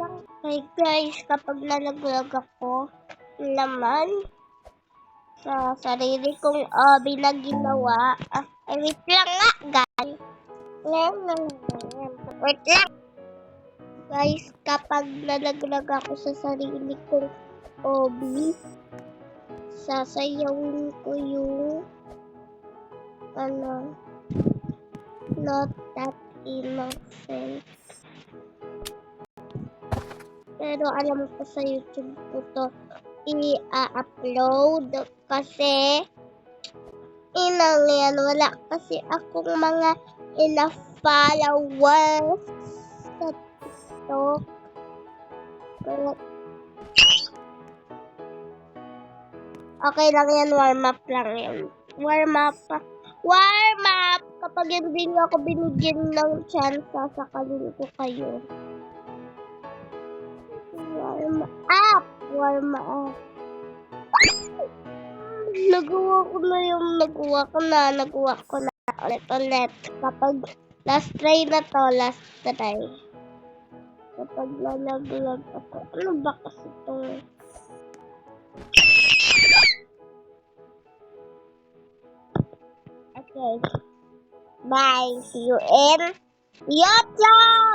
Hey guys, kapag nalaglag ako, laman sa sarili kong hobby na ginawa. Wait lang nga, guys. Wait lang. Guys, kapag nalaglag ako sa sarili kong hobby, sasayawin ko yung not that innocent. Pero alam ko sa YouTube ko to i-upload kasi inang yan, wala kasi akong mga enough followers sa TikTok. Okay lang yan, warm up lang yan. Warm up. Kapag hindi niyo ako binigyan ng chance, sasakalin ko kayo. Warm up. Nagawa ko na ulit. Kapag last try na to, Kapag nalaglag ako, ano ba kasi ito? Okay. Bye. See you in YouTube!